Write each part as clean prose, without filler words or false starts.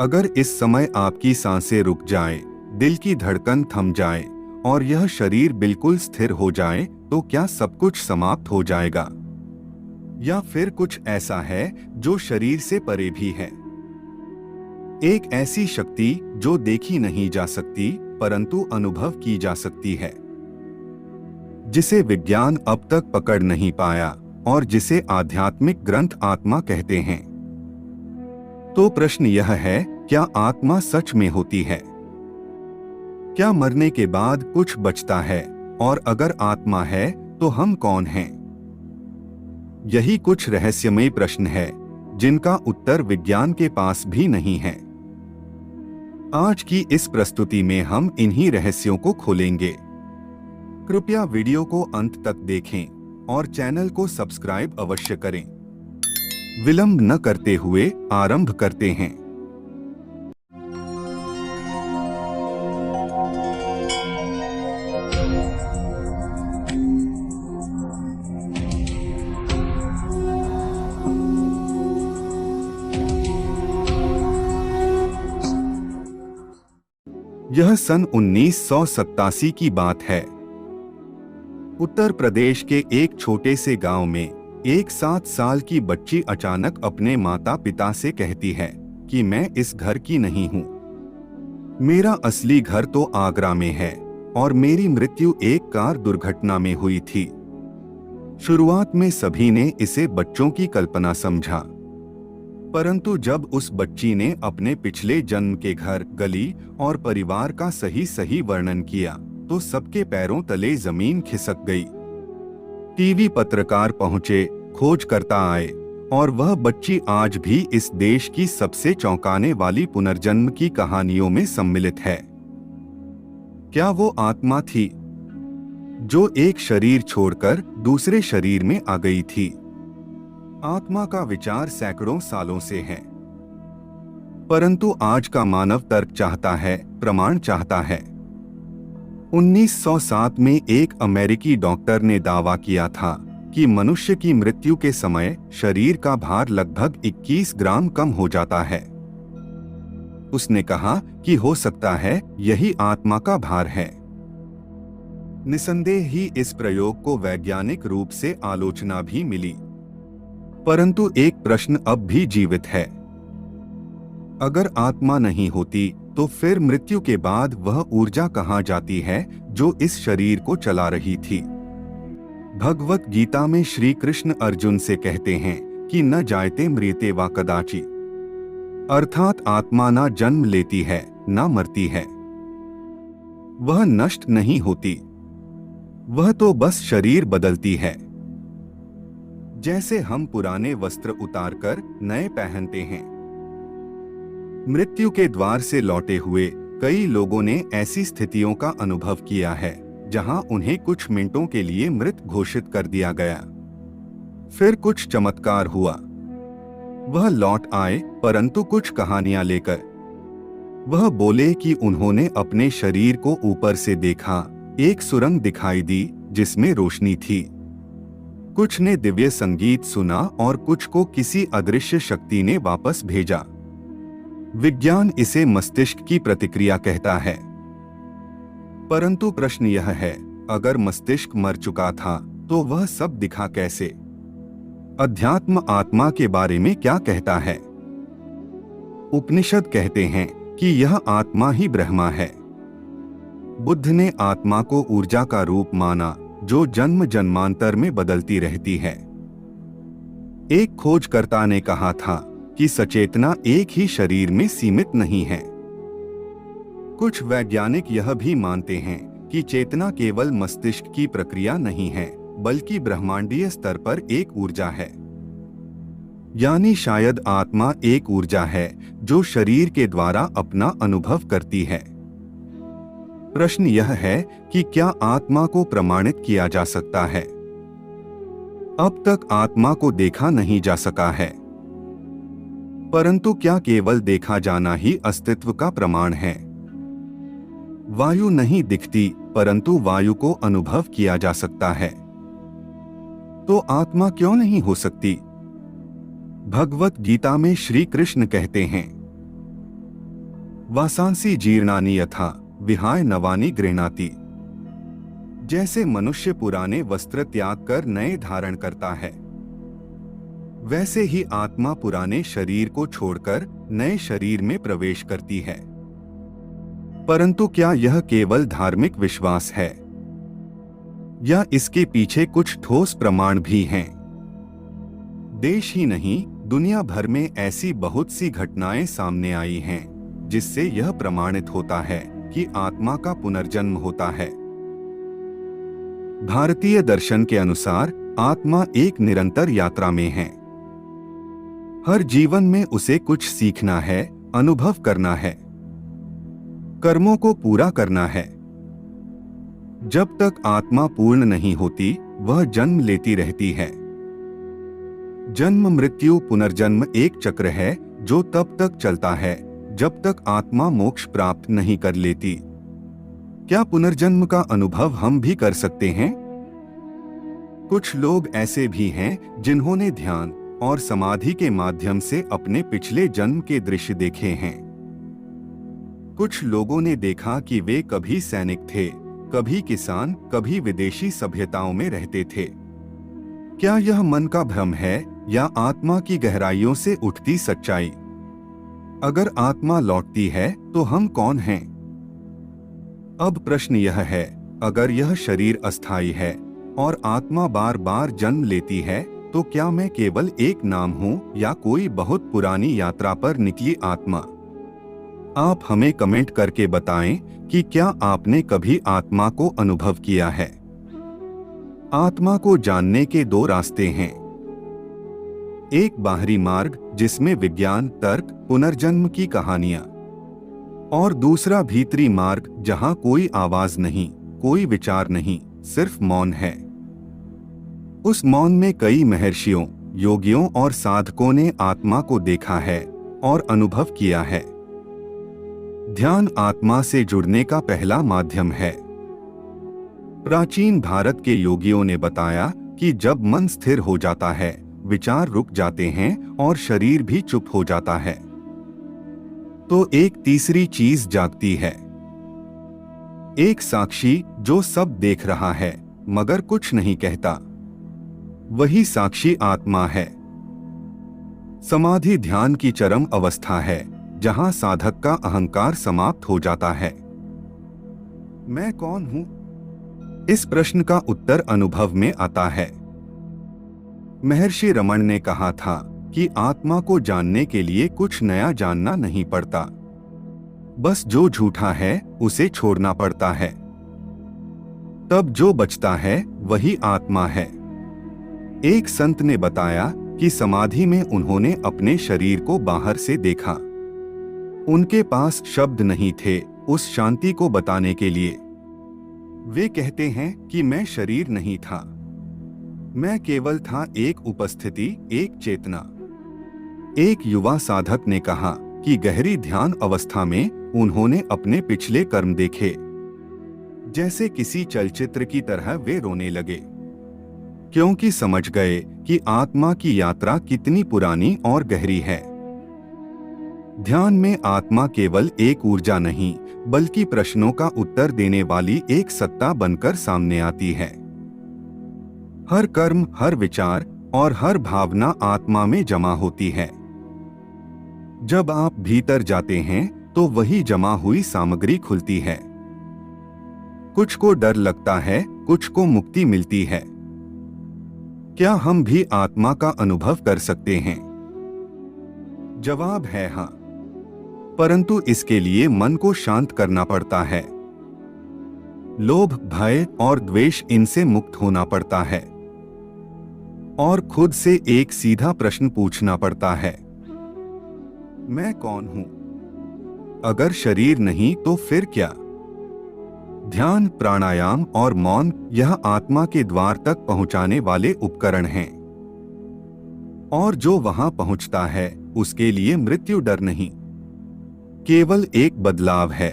अगर इस समय आपकी सांसें रुक जाएं, दिल की धड़कन थम जाए और यह शरीर बिल्कुल स्थिर हो जाए, तो क्या सब कुछ समाप्त हो जाएगा? या फिर कुछ ऐसा है जो शरीर से परे भी है? एक ऐसी शक्ति जो देखी नहीं जा सकती परंतु अनुभव की जा सकती है, जिसे विज्ञान अब तक पकड़ नहीं पाया और जिसे आध्यात्मिक ग्रंथ आत्मा कहते हैं। तो प्रश्न यह है, क्या आत्मा सच में होती है? क्या मरने के बाद कुछ बचता है? और अगर आत्मा है तो हम कौन हैं? यही कुछ रहस्यमय प्रश्न है जिनका उत्तर विज्ञान के पास भी नहीं है। आज की इस प्रस्तुति में हम इन्हीं रहस्यों को खोलेंगे। कृपया वीडियो को अंत तक देखें और चैनल को सब्सक्राइब अवश्य करें। विलंब न करते हुए आरंभ करते हैं। यह सन 1987 की बात है। उत्तर प्रदेश के एक छोटे से गांव में एक 7 साल की बच्ची अचानक अपने माता पिता से कहती है कि मैं इस घर की नहीं हूं। मेरा असली घर तो आगरा में है और मेरी मृत्यु एक कार दुर्घटना में हुई थी। शुरुआत में सभी ने इसे बच्चों की कल्पना समझा, परंतु जब उस बच्ची ने अपने पिछले जन्म के घर, गली और परिवार का सही वर्णन किया तो सबके पैरों तले जमीन खिसक गई। टीवी पत्रकार पहुंचे, खोजकर्ता आए और वह बच्ची आज भी इस देश की सबसे चौंकाने वाली पुनर्जन्म की कहानियों में सम्मिलित है। क्या वो आत्मा थी जो एक शरीर छोड़कर दूसरे शरीर में आ गई थी? आत्मा का विचार सैकड़ों सालों से है, परंतु आज का मानव तर्क चाहता है, प्रमाण चाहता है। 1907 में एक अमेरिकी डॉक्टर ने दावा किया था कि मनुष्य की मृत्यु के समय शरीर का भार लगभग 21 ग्राम कम हो जाता है। उसने कहा कि हो सकता है यही आत्मा का भार है। निसंदेह ही इस प्रयोग को वैज्ञानिक रूप से आलोचना भी मिली, परंतु एक प्रश्न अब भी जीवित है। अगर आत्मा नहीं होती तो फिर मृत्यु के बाद वह ऊर्जा कहां जाती है जो इस शरीर को चला रही थी? भगवत गीता में श्री कृष्ण अर्जुन से कहते हैं कि न जायते म्रियते वा कदाचि, अर्थात आत्मा ना जन्म लेती है ना मरती है। वह नष्ट नहीं होती, वह तो बस शरीर बदलती है। जैसे हम पुराने वस्त्र उतारकर नए पहनते हैं। मृत्यु के द्वार से लौटे हुए कई लोगों ने ऐसी स्थितियों का अनुभव किया है जहां उन्हें कुछ मिनटों के लिए मृत घोषित कर दिया गया। फिर कुछ चमत्कार हुआ, वह लौट आए, परंतु कुछ कहानियां लेकर। वह बोले कि उन्होंने अपने शरीर को ऊपर से देखा, एक सुरंग दिखाई दी जिसमें रोशनी थी। कुछ ने दिव्य संगीत सुना और कुछ को किसी अदृश्य शक्ति ने वापस भेजा। विज्ञान इसे मस्तिष्क की प्रतिक्रिया कहता है, परंतु प्रश्न यह है, अगर मस्तिष्क मर चुका था तो वह सब दिखा कैसे? अध्यात्म आत्मा के बारे में क्या कहता है? उपनिषद कहते हैं कि यह आत्मा ही ब्रह्मा है। बुद्ध ने आत्मा को ऊर्जा का रूप माना जो जन्म जन्मांतर में बदलती रहती है। एक खोजकर्ता ने कहा था कि सचेतना एक ही शरीर में सीमित नहीं है। कुछ वैज्ञानिक यह भी मानते हैं कि चेतना केवल मस्तिष्क की प्रक्रिया नहीं है, बल्कि ब्रह्मांडीय स्तर पर एक ऊर्जा है। यानी शायद आत्मा एक ऊर्जा है जो शरीर के द्वारा अपना अनुभव करती है। प्रश्न यह है कि क्या आत्मा को प्रमाणित किया जा सकता है? अब तक आत्मा को देखा नहीं जा सका है, परंतु क्या केवल देखा जाना ही अस्तित्व का प्रमाण है? वायु नहीं दिखती, परंतु वायु को अनुभव किया जा सकता है। तो आत्मा क्यों नहीं हो सकती? भगवत गीता में श्री कृष्ण कहते हैं, वासांसी जीर्णानि यथा विहाय नवानि गृह्णाति। जैसे मनुष्य पुराने वस्त्र त्याग कर नए धारण करता है, वैसे ही आत्मा पुराने शरीर को छोड़कर नए शरीर में प्रवेश करती है। परंतु क्या यह केवल धार्मिक विश्वास है या इसके पीछे कुछ ठोस प्रमाण भी हैं? देश ही नहीं, दुनिया भर में ऐसी बहुत सी घटनाएं सामने आई हैं जिससे यह प्रमाणित होता है कि आत्मा का पुनर्जन्म होता है। भारतीय दर्शन के अनुसार आत्मा एक निरंतर यात्रा में है। हर जीवन में उसे कुछ सीखना है, अनुभव करना है, कर्मों को पूरा करना है। जब तक आत्मा पूर्ण नहीं होती, वह जन्म लेती रहती है। जन्म मृत्यु पुनर्जन्म एक चक्र है जो तब तक चलता है जब तक आत्मा मोक्ष प्राप्त नहीं कर लेती। क्या पुनर्जन्म का अनुभव हम भी कर सकते हैं? कुछ लोग ऐसे भी हैं जिन्होंने ध्यान और समाधि के माध्यम से अपने पिछले जन्म के दृश्य देखे हैं। कुछ लोगों ने देखा कि वे कभी सैनिक थे, कभी किसान, कभी विदेशी सभ्यताओं में रहते थे। क्या यह मन का भ्रम है या आत्मा की गहराइयों से उठती सच्चाई? अगर आत्मा लौटती है तो हम कौन हैं? अब प्रश्न यह है, अगर यह शरीर अस्थायी है और आत्मा बार बार जन्म लेती है, तो क्या मैं केवल एक नाम हूं या कोई बहुत पुरानी यात्रा पर निकली आत्मा? आप हमें कमेंट करके बताएं कि क्या आपने कभी आत्मा को अनुभव किया है। आत्मा को जानने के दो रास्ते हैं। एक बाहरी मार्ग जिसमें विज्ञान, तर्क, पुनर्जन्म की कहानियां, और दूसरा भीतरी मार्ग जहां कोई आवाज नहीं, कोई विचार नहीं, सिर्फ मौन है। उस मौन में कई महर्षियों, योगियों और साधकों ने आत्मा को देखा है और अनुभव किया है। ध्यान आत्मा से जुड़ने का पहला माध्यम है। प्राचीन भारत के योगियों ने बताया कि जब मन स्थिर हो जाता है, विचार रुक जाते हैं और शरीर भी चुप हो जाता है, तो एक तीसरी चीज जागती है। एक साक्षी जो सब देख रहा है मगर कुछ नहीं कहता, वही साक्षी आत्मा है। समाधि ध्यान की चरम अवस्था है जहां साधक का अहंकार समाप्त हो जाता है। मैं कौन हूं? इस प्रश्न का उत्तर अनुभव में आता है। महर्षि रमण ने कहा था कि आत्मा को जानने के लिए कुछ नया जानना नहीं पड़ता, बस जो झूठा है उसे छोड़ना पड़ता है। तब जो बचता है वही आत्मा है। एक संत ने बताया कि समाधि में उन्होंने अपने शरीर को बाहर से देखा। उनके पास शब्द नहीं थे उस शांति को बताने के लिए। वे कहते हैं कि मैं शरीर नहीं था, मैं केवल था एक उपस्थिति, एक चेतना। एक युवा साधक ने कहा कि गहरी ध्यान अवस्था में उन्होंने अपने पिछले कर्म देखे। जैसे किसी चलचित्र की तरह वे रोने लगे, क्योंकि समझ गए कि आत्मा की यात्रा कितनी पुरानी और गहरी है। ध्यान में आत्मा केवल एक ऊर्जा नहीं, बल्कि प्रश्नों का उत्तर देने वाली एक सत्ता बनकर सामने आती है। हर कर्म, हर विचार और हर भावना आत्मा में जमा होती है। जब आप भीतर जाते हैं तो वही जमा हुई सामग्री खुलती है। कुछ को डर लगता है, कुछ को मुक्ति मिलती है। क्या हम भी आत्मा का अनुभव कर सकते हैं? जवाब है हाँ, परंतु इसके लिए मन को शांत करना पड़ता है। लोभ, भय और द्वेष, इनसे मुक्त होना पड़ता है और खुद से एक सीधा प्रश्न पूछना पड़ता है, मैं कौन हूं? अगर शरीर नहीं तो फिर क्या? ध्यान, प्राणायाम और मौन यह आत्मा के द्वार तक पहुंचाने वाले उपकरण हैं। और जो वहां पहुंचता है उसके लिए मृत्यु डर नहीं, केवल एक बदलाव है।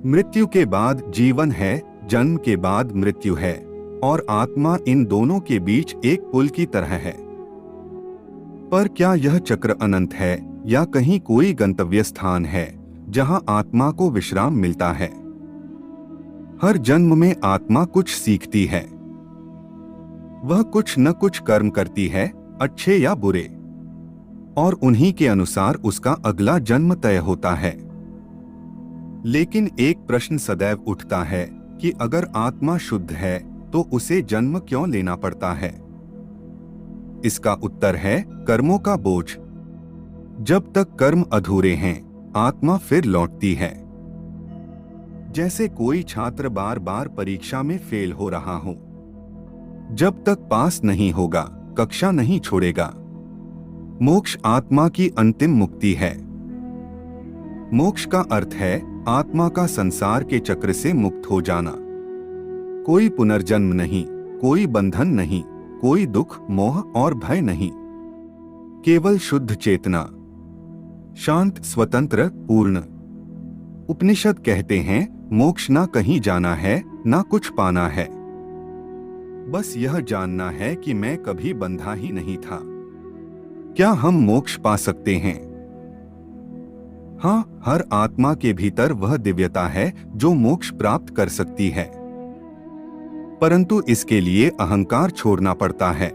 मृत्यु के बाद जीवन है, जन्म के बाद मृत्यु है, और आत्मा इन दोनों के बीच एक पुल की तरह है। पर क्या यह चक्र अनंत है या कहीं कोई गंतव्य स्थान है जहां आत्मा को विश्राम मिलता है। हर जन्म में आत्मा कुछ सीखती है। वह कुछ न कुछ कर्म करती है, अच्छे या बुरे, और उन्हीं के अनुसार उसका अगला जन्म तय होता है। लेकिन एक प्रश्न सदैव उठता है कि अगर आत्मा शुद्ध है तो उसे जन्म क्यों लेना पड़ता है? इसका उत्तर है कर्मों का बोझ। जब तक कर्म अधूरे हैं, आत्मा फिर लौटती है। जैसे कोई छात्र बार बार परीक्षा में फेल हो रहा हो। जब तक पास नहीं होगा, कक्षा नहीं छोड़ेगा। मोक्ष आत्मा की अंतिम मुक्ति है। मोक्ष का अर्थ है आत्मा का संसार के चक्र से मुक्त हो जाना। कोई पुनर्जन्म नहीं, कोई बंधन नहीं, कोई दुख, मोह और भय नहीं। केवल शुद्ध चेतना, शांत, स्वतंत्र, पूर्ण। उपनिषद कहते हैं मोक्ष ना कहीं जाना है, ना कुछ पाना है। बस यह जानना है कि मैं कभी बंधा ही नहीं था। क्या हम मोक्ष पा सकते हैं? हाँ, हर आत्मा के भीतर वह दिव्यता है जो मोक्ष प्राप्त कर सकती है। परंतु इसके लिए अहंकार छोड़ना पड़ता है,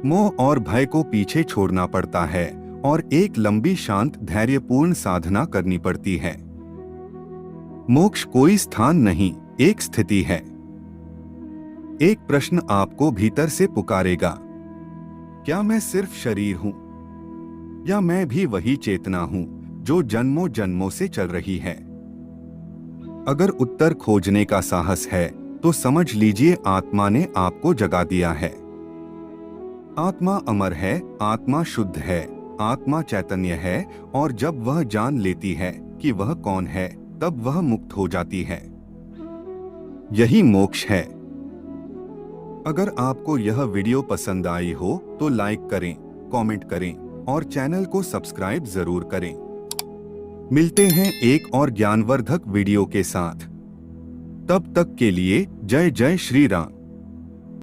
मोह और भय को पीछे छोड़ना पड़ता है और एक लंबी, शांत, धैर्यपूर्ण साधना करनी पड़ती है। मोक्ष कोई स्थान नहीं, एक स्थिति है। एक प्रश्न आपको भीतर से पुकारेगा, क्या मैं सिर्फ शरीर हूं, या मैं भी वही चेतना हूं जो जन्मों जन्मों से चल रही है? अगर उत्तर खोजने का साहस है तो समझ लीजिए आत्मा ने आपको जगा दिया है। आत्मा अमर है, आत्मा शुद्ध है, आत्मा चैतन्य है, और जब वह जान लेती है कि वह कौन है, तब वह मुक्त हो जाती है। यही मोक्ष है। अगर आपको यह वीडियो पसंद आई हो तो लाइक करें, कमेंट करें और चैनल को सब्सक्राइब जरूर करें। मिलते हैं एक और ज्ञानवर्धक वीडियो के साथ। तब तक के लिए जय जय श्री राम।